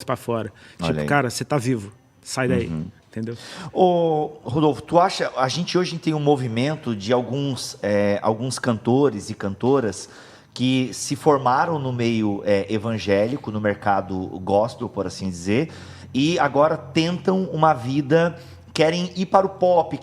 para fora. Olha Tipo, aí. cara, você tá vivo, sai daí, entendeu? Ô, Rodolfo, tu acha, a gente hoje tem um movimento de alguns cantores e cantoras que se formaram no meio evangélico, no mercado gospel, por assim dizer, e agora tentam uma vida, querem ir para o pop,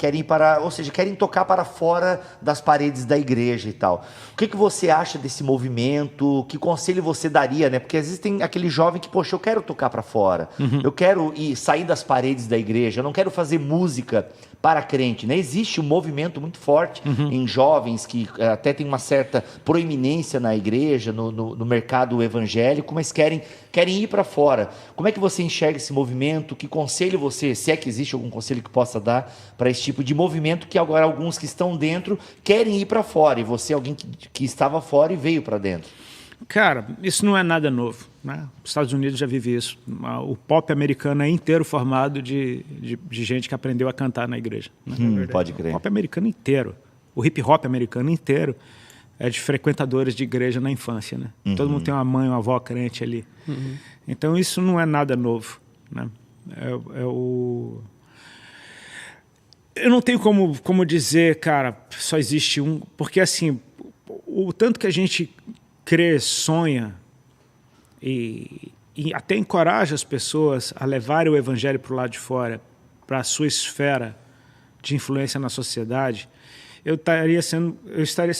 ou seja, querem tocar para fora das paredes da igreja e tal. O que você acha desse movimento? Que conselho você daria, né? Porque às vezes tem aquele jovem que, poxa, eu quero tocar para fora, eu quero sair das paredes da igreja, eu não quero fazer música para crente, né? Existe um movimento muito forte em jovens que até tem uma certa proeminência na igreja, no mercado evangélico, mas querem ir para fora. Como é que você enxerga esse movimento? Que conselho você, se é que existe algum conselho que possa dar para esse tipo de movimento, que agora alguns que estão dentro querem ir para fora, e você é alguém que estava fora e veio para dentro? Cara, isso não é nada novo, né? Os Estados Unidos já vive isso. O pop americano é inteiro formado de gente que aprendeu a cantar na igreja. Né? Pode crer. O pop americano inteiro, o hip hop americano inteiro é de frequentadores de igreja na infância, né? Todo mundo tem uma mãe, uma avó crente ali. Então isso não é nada novo, né? Eu não tenho como dizer, cara, só existe um, porque assim, o tanto que a gente crê, sonha e até encoraja as pessoas a levarem o evangelho para o lado de fora, para a sua esfera de influência na sociedade, eu estaria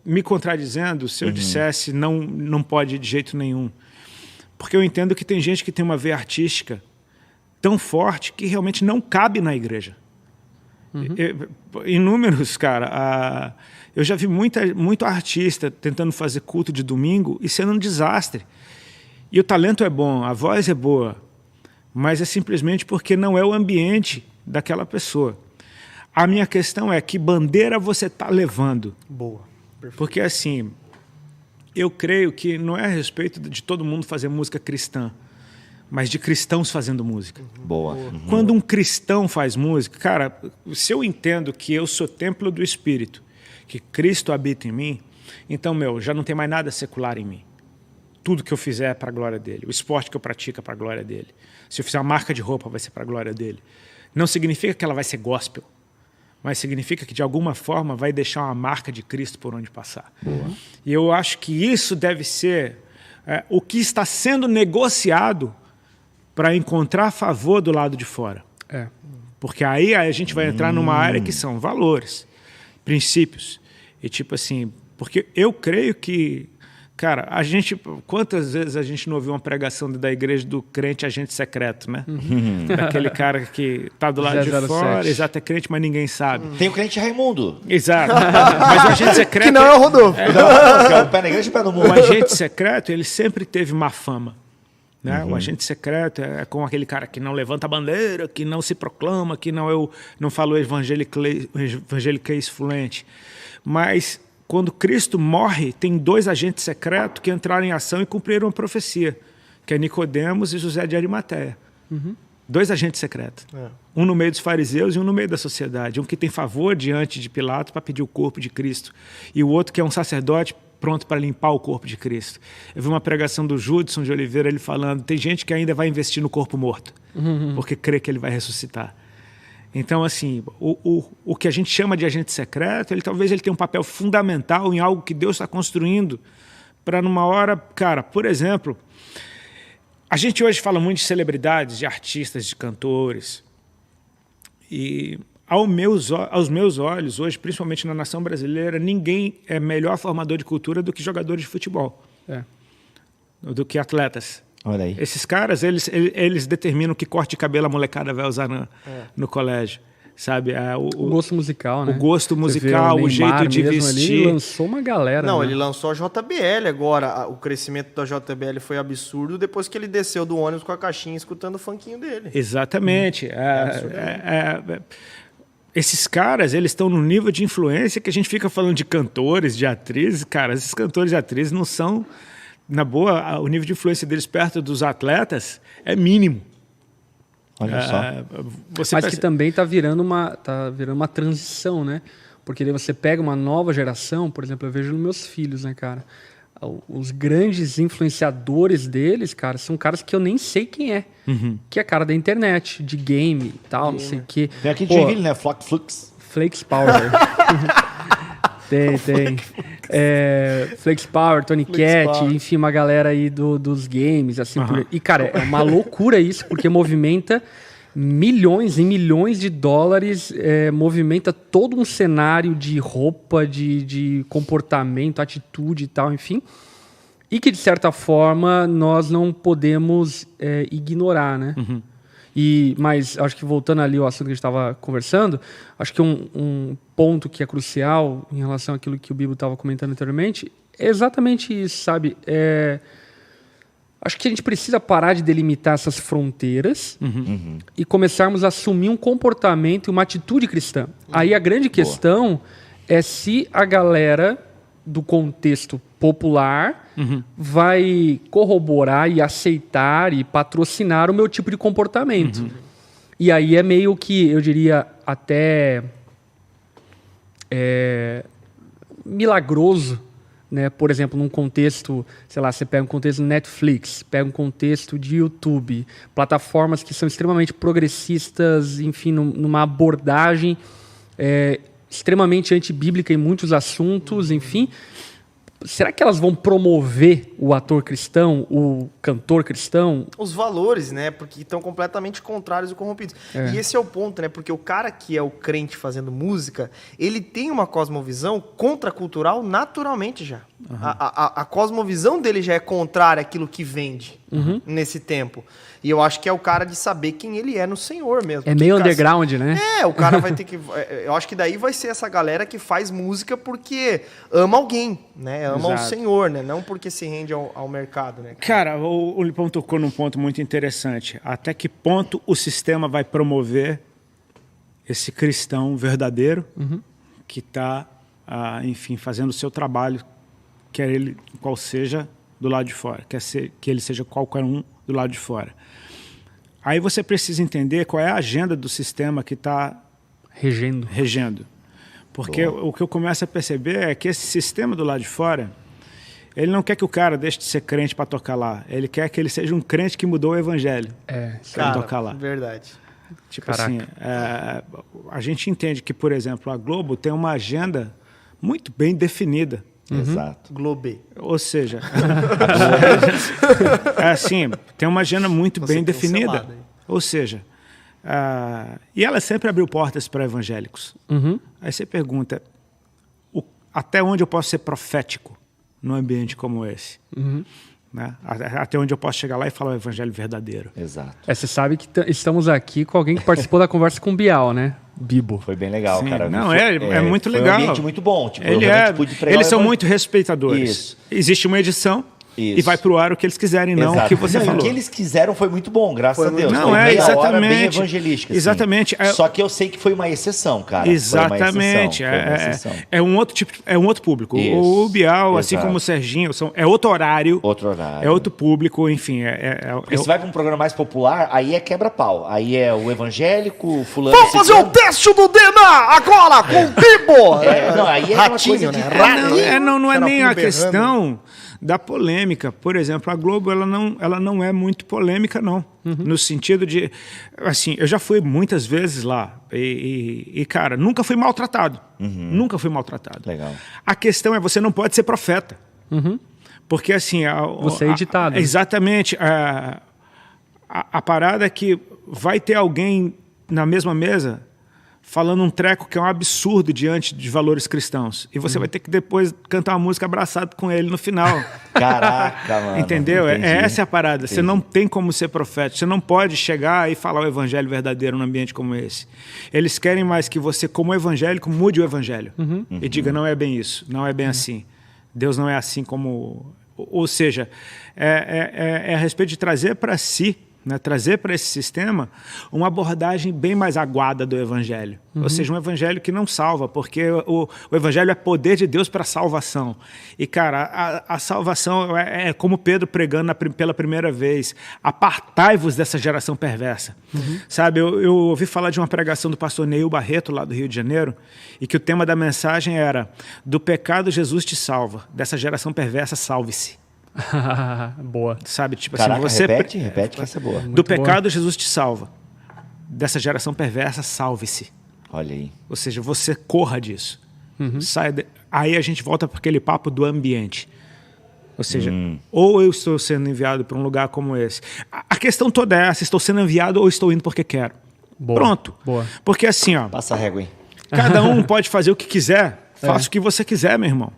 me contradizendo se eu dissesse não pode de jeito nenhum. Porque eu entendo que tem gente que tem uma veia artística tão forte que realmente não cabe na igreja. Inúmeros, cara. Eu já vi muito artista tentando fazer culto de domingo e sendo um desastre. E o talento é bom, a voz é boa, mas é simplesmente porque não é o ambiente daquela pessoa. A minha questão é que bandeira você está levando? Boa. Perfeito. Porque assim, eu creio que não é a respeito de todo mundo fazer música cristã, mas de cristãos fazendo música. Boa. Quando um cristão faz música, cara, se eu entendo que eu sou templo do Espírito, que Cristo habita em mim, então, já não tem mais nada secular em mim. Tudo que eu fizer é para a glória dele. O esporte que eu pratico é para a glória dele. Se eu fizer uma marca de roupa, vai ser para a glória dele. Não significa que ela vai ser gospel, mas significa que, de alguma forma, vai deixar uma marca de Cristo por onde passar. Boa. E eu acho que isso deve ser o que está sendo negociado para encontrar favor do lado de fora. Porque aí a gente vai entrar numa área que são valores, princípios. E tipo assim, porque eu creio que, cara, quantas vezes a gente não ouviu uma pregação da igreja do crente agente secreto, né? Daquele cara que tá do lado de fora, exato, é crente, mas ninguém sabe. Tem o crente Raimundo. Exato. Mas o agente secreto... Que não é o Rodolfo. Que é o pé na igreja e o pé no mundo. O agente secreto, ele sempre teve má fama. Né? O agente secreto é como aquele cara que não levanta a bandeira, que não se proclama, que não fala o evangeliquez fluente. Mas quando Cristo morre, tem 2 agentes secretos que entraram em ação e cumpriram a profecia, que é Nicodemos e José de Arimateia. 2 agentes secretos. Um no meio dos fariseus e um no meio da sociedade. Um que tem favor diante de Pilatos para pedir o corpo de Cristo. E o outro que é um sacerdote pronto para limpar o corpo de Cristo. Eu vi uma pregação do Judson de Oliveira, ele falando, tem gente que ainda vai investir no corpo morto, porque crê que ele vai ressuscitar. Então, assim, o que a gente chama de agente secreto, talvez ele tenha um papel fundamental em algo que Deus está construindo para numa hora... Cara, por exemplo, a gente hoje fala muito de celebridades, de artistas, de cantores. E aos meus olhos, hoje, principalmente na nação brasileira, ninguém é melhor formador de cultura do que jogadores de futebol, do que atletas. Olha aí. Esses caras, eles determinam que corte de cabelo a molecada vai usar no colégio. Sabe? O gosto musical, né? O gosto musical, o jeito de vestir. Ele lançou uma galera. Não, né? ele lançou a JBL agora. O crescimento da JBL foi absurdo depois que ele desceu do ônibus com a caixinha escutando o funkinho dele. Exatamente. Esses caras, eles estão num nível de influência que a gente fica falando de cantores, de atrizes. Cara, esses cantores e atrizes não são... Na boa, o nível de influência deles perto dos atletas é mínimo. Olha só. Mas que também está virando uma transição, né? Porque daí você pega uma nova geração, por exemplo, eu vejo nos meus filhos, né, cara? os grandes influenciadores deles, cara, são caras que eu nem sei quem é. Que é cara da internet, de game e tal, não sei o quê. Tem aqui de Joinville, né? Flux. Flakes Power. tem. Flakes Power, Tony Cat, enfim, uma galera aí dos games, assim. E, cara, é uma loucura isso, porque movimenta milhões e milhões de dólares, movimenta todo um cenário de roupa, de comportamento, atitude e tal, enfim. E que, de certa forma, nós não podemos ignorar, né? Mas acho que voltando ali ao assunto que a gente estava conversando, acho que um ponto que é crucial em relação àquilo que o Bibo estava comentando anteriormente é exatamente isso, sabe? Acho que a gente precisa parar de delimitar essas fronteiras e começarmos a assumir um comportamento e uma atitude cristã. Aí a grande questão é se a galera do contexto popular vai corroborar e aceitar e patrocinar o meu tipo de comportamento. E aí é meio que, eu diria, até milagroso, né? Por exemplo, num contexto, sei lá, você pega um contexto Netflix, pega um contexto de YouTube, plataformas que são extremamente progressistas, enfim, numa abordagem extremamente antibíblica em muitos assuntos, enfim. Será que elas vão promover o ator cristão, o cantor cristão? Os valores, né? Porque estão completamente contrários e corrompidos. E esse é o ponto, né? Porque o cara que é o crente fazendo música, ele tem uma cosmovisão contracultural naturalmente já. A cosmovisão dele já é contrária àquilo que vende nesse tempo. E eu acho que é o cara de saber quem ele é no Senhor mesmo. É meio underground, né? O cara vai ter que... Eu acho que daí vai ser essa galera que faz música porque ama alguém, né? Ama o Senhor, né? Não porque se rende ao mercado, né? Cara, o Lipão tocou num ponto muito interessante. Até que ponto o sistema vai promover esse cristão verdadeiro que está, enfim, fazendo o seu trabalho, quer ele qual seja, do lado de fora, que ele seja qualquer um do lado de fora. Aí você precisa entender qual é a agenda do sistema que está regendo. Porque o que eu começo a perceber é que esse sistema do lado de fora, ele não quer que o cara deixe de ser crente para tocar lá. Ele quer que ele seja um crente que mudou o evangelho para tocar lá. Verdade. Tipo assim, a gente entende que, por exemplo, a Globo tem uma agenda muito bem definida. Exato. Globe. Ou seja, assim, tem uma agenda muito bem definida. Ou seja, e ela sempre abriu portas para evangélicos. Aí você pergunta, até onde eu posso ser profético num ambiente como esse? Né? Até onde eu posso chegar lá e falar o evangelho verdadeiro. Exato. Você sabe que estamos aqui com alguém que participou da conversa com o Bial, né? Bibo. Foi bem legal, Sim, cara. Não, é muito legal. Foi um ambiente muito bom. Tipo, Eles são muito respeitadores. Isso. Existe uma edição Isso. e vai pro ar o que eles quiserem, não o que você falou. O que eles quiseram foi muito bom, graças a Deus. Não, foi meia exatamente. hora bem evangelística. Assim. Exatamente. Só que eu sei que foi uma exceção, cara. Exatamente. Foi uma exceção. É um outro tipo, é um outro público. Isso. O Bial, assim como o Serginho, é outro horário. Outro horário. É outro público, enfim. Porque se vai para um programa mais popular, aí é quebra-pau. Aí é o evangélico, o fulano... Vamos fazer o teste do DNA agora com o Bibo! Não, aí é Ratinho, uma coisa né? Não é nem a berrando. questão da polêmica. Por exemplo, a Globo ela não é muito polêmica, não. No sentido de... Assim, eu já fui muitas vezes lá e cara, nunca fui maltratado. Nunca fui maltratado. Legal. A questão é, você não pode ser profeta. Porque assim... Você é editado. Exatamente. A parada é que vai ter alguém na mesma mesa falando um treco que é um absurdo diante de valores cristãos. E você vai ter que depois cantar uma música abraçado com ele no final. Caraca, mano. Entendeu? Entendi. Essa é a parada. Entendi. Você não tem como ser profeta. Você não pode chegar e falar o evangelho verdadeiro num ambiente como esse. Eles querem mais que você, como evangélico, mude o evangelho. E diga, não é bem isso. Não é bem assim. Deus não é assim como... Ou seja, é a respeito de trazer para si, né? Trazer para esse sistema uma abordagem bem mais aguada do evangelho. Ou seja, um evangelho que não salva, porque o evangelho é poder de Deus para a salvação. E, cara, a salvação é como Pedro pregando pela primeira vez: apartai-vos dessa geração perversa. Sabe, eu ouvi falar de uma pregação do pastor Neil Barreto, lá do Rio de Janeiro, e que o tema da mensagem era: do pecado Jesus te salva, dessa geração perversa salve-se. Boa. Sabe, tipo Caraca, assim, você repete que essa é boa. do pecado Jesus te salva, dessa geração perversa salve-se. Olha aí. Ou seja, você corra disso. Aí a gente volta para aquele papo do ambiente. Ou seja, ou eu estou sendo enviado para um lugar como esse. A questão toda é essa: estou sendo enviado ou estou indo porque quero. Boa. Pronto. Boa. Porque assim, ó, Passa a régua, hein? cada um pode fazer o que quiser, faça o que você quiser, meu irmão.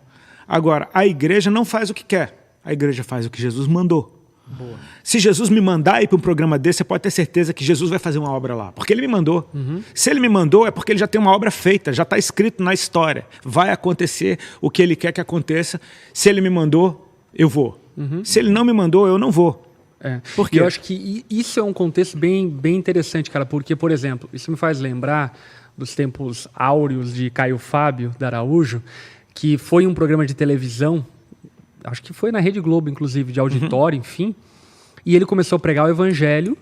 Agora, a igreja não faz o que quer. A igreja faz o que Jesus mandou. Boa. Se Jesus me mandar ir para um programa desse, você pode ter certeza que Jesus vai fazer uma obra lá. Porque ele me mandou. Se ele me mandou, é porque ele já tem uma obra feita, já está escrito na história. Vai acontecer o que ele quer que aconteça. Se ele me mandou, eu vou. Se ele não me mandou, eu não vou. Por quê? E eu acho que isso é um contexto bem interessante, cara, porque, por exemplo, isso me faz lembrar dos tempos áureos de Caio Fábio da Araújo, que foi um programa de televisão, acho que foi na Rede Globo, inclusive, de auditório, enfim, e ele começou a pregar o evangelho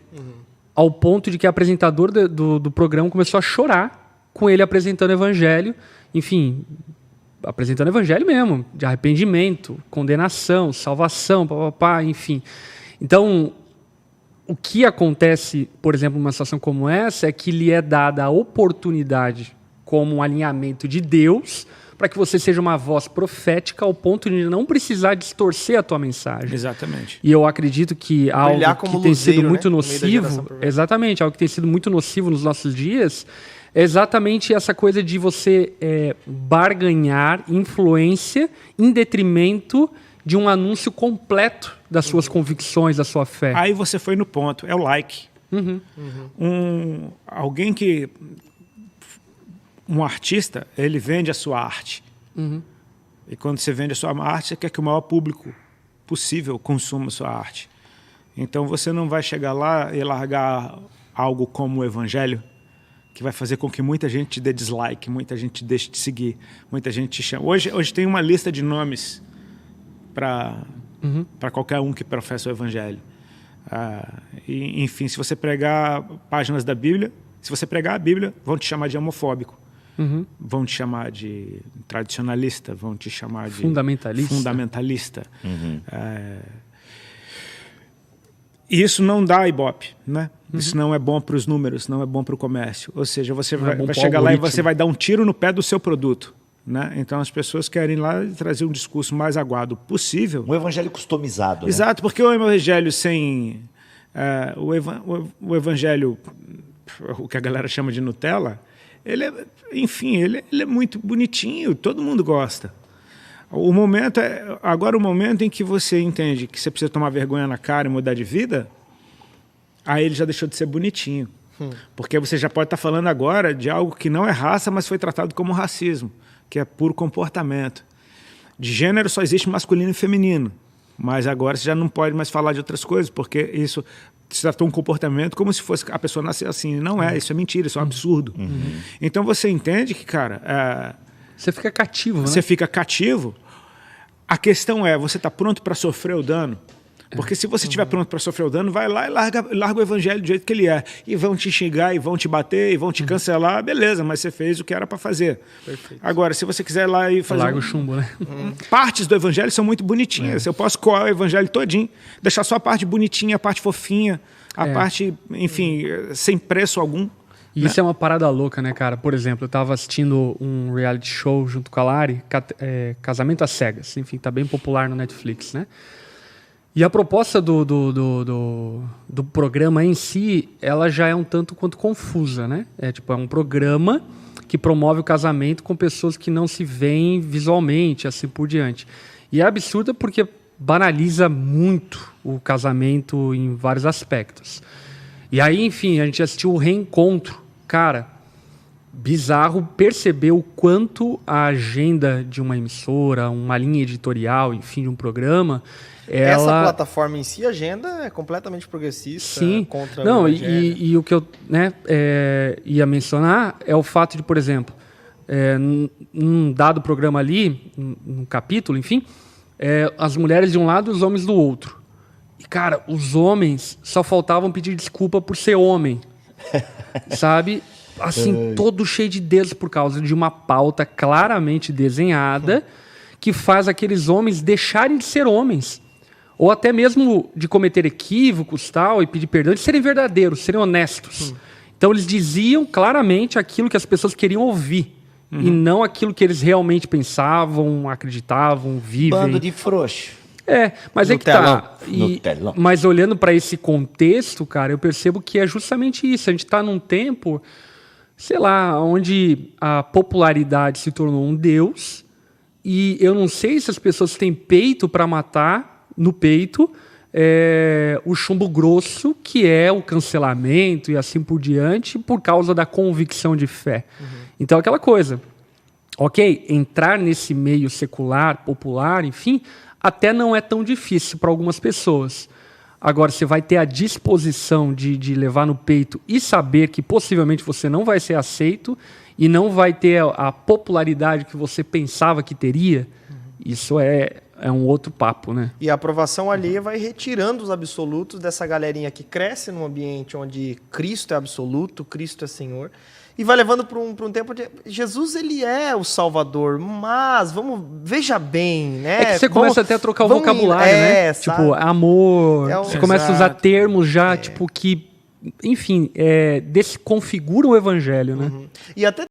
ao ponto de que a apresentadora do programa começou a chorar com ele apresentando o evangelho, enfim, apresentando o evangelho mesmo, de arrependimento, condenação, salvação, papapá, enfim. Então, o que acontece, por exemplo, numa situação como essa, é que lhe é dada a oportunidade, como um alinhamento de Deus, para que você seja uma voz profética ao ponto de não precisar distorcer a tua mensagem. Exatamente. E eu acredito que algo que tem sido muito nocivo, exatamente, algo que tem sido muito nocivo nos nossos dias, é exatamente essa coisa de você barganhar influência em detrimento de um anúncio completo das suas convicções, da sua fé. Aí você foi no ponto, é o like. Alguém que... Um artista, ele vende a sua arte. E quando você vende a sua arte, você quer que o maior público possível consuma a sua arte. Então você não vai chegar lá e largar algo como o evangelho, que vai fazer com que muita gente te dê dislike, muita gente te deixe de seguir, muita gente te chama. Hoje tem uma lista de nomes para qualquer um que professa o evangelho. Enfim, se você pregar páginas da Bíblia, se você pregar a Bíblia, vão te chamar de homofóbico. Vão te chamar de tradicionalista, vão te chamar de fundamentalista. E isso não dá Ibope, né? Isso não é bom para os números, não é bom para o comércio. Ou seja, você vai chegar lá e você vai dar um tiro no pé do seu produto, né? Então as pessoas querem lá trazer um discurso mais aguado possível. Um evangelho customizado. Exato, porque o evangelho sem... o evangelho, o que a galera chama de Nutella, ele é muito bonitinho, todo mundo gosta. Agora o momento em que você entende que você precisa tomar vergonha na cara e mudar de vida, aí ele já deixou de ser bonitinho. Porque você já pode estar falando agora de algo que não é raça, mas foi tratado como racismo, que é puro comportamento. De gênero só existe masculino e feminino, mas agora você já não pode mais falar de outras coisas, porque isso se tratou um comportamento como se fosse a pessoa nascer assim. Não é, isso é mentira, isso é um absurdo. Então você entende que, cara... Você fica cativo, né? Você fica cativo. A questão é, você está pronto para sofrer o dano? Porque se você estiver pronto para sofrer o dano, vai lá e larga o evangelho do jeito que ele é. E vão te xingar, e vão te bater, e vão te cancelar. Beleza, mas você fez o que era para fazer. Perfeito. Agora, se você quiser ir lá e fazer... Larga o chumbo, né? Partes do evangelho são muito bonitinhas. Eu posso coar o evangelho todinho, deixar só a parte bonitinha, a parte fofinha, a parte, enfim, sem preço algum. E isso é uma parada louca, né, cara? Por exemplo, eu estava assistindo um reality show junto com a Lari, Casamento às Cegas. Enfim, tá bem popular no Netflix, né? E a proposta do programa em si, ela já é um tanto quanto confusa, né? É um programa que promove o casamento com pessoas que não se veem visualmente, assim por diante. E é absurda porque banaliza muito o casamento em vários aspectos. E aí, enfim, a gente assistiu o reencontro. Cara, bizarro perceber o quanto a agenda de uma emissora, uma linha editorial, enfim, de um programa, essa plataforma em si, a agenda é completamente progressista. Sim. Contra não, o e o que eu ia mencionar é o fato de, por exemplo, num dado programa ali, num capítulo, enfim, as mulheres de um lado e os homens do outro. E, cara, os homens só faltavam pedir desculpa por ser homem, sabe? Assim, todo cheio de dedos por causa de uma pauta claramente desenhada que faz aqueles homens deixarem de ser homens. Ou até mesmo de cometer equívocos tal, e pedir perdão, de serem verdadeiros, serem honestos. Então eles diziam claramente aquilo que as pessoas queriam ouvir. E não aquilo que eles realmente pensavam, acreditavam, vivem. Bando de frouxo. Mas é que tá. Mas olhando para esse contexto, cara, eu percebo que é justamente isso. A gente está num tempo, sei lá, onde a popularidade se tornou um deus. E eu não sei se as pessoas têm peito para matar no peito o chumbo grosso, que é o cancelamento e assim por diante, por causa da convicção de fé. Então, aquela coisa. Ok, entrar nesse meio secular, popular, enfim, até não é tão difícil para algumas pessoas. Agora, você vai ter a disposição de levar no peito e saber que possivelmente você não vai ser aceito e não vai ter a popularidade que você pensava que teria. Isso é um outro papo, né? E a aprovação alheia vai retirando os absolutos dessa galerinha que cresce num ambiente onde Cristo é absoluto, Cristo é Senhor, e vai levando para um tempo de Jesus, ele é o Salvador, mas veja bem, né? É que você começa até a trocar o vocabulário, né? Sabe? Tipo, amor, você começa a usar termos já, tipo, que, enfim, desconfiguram o evangelho, né? E até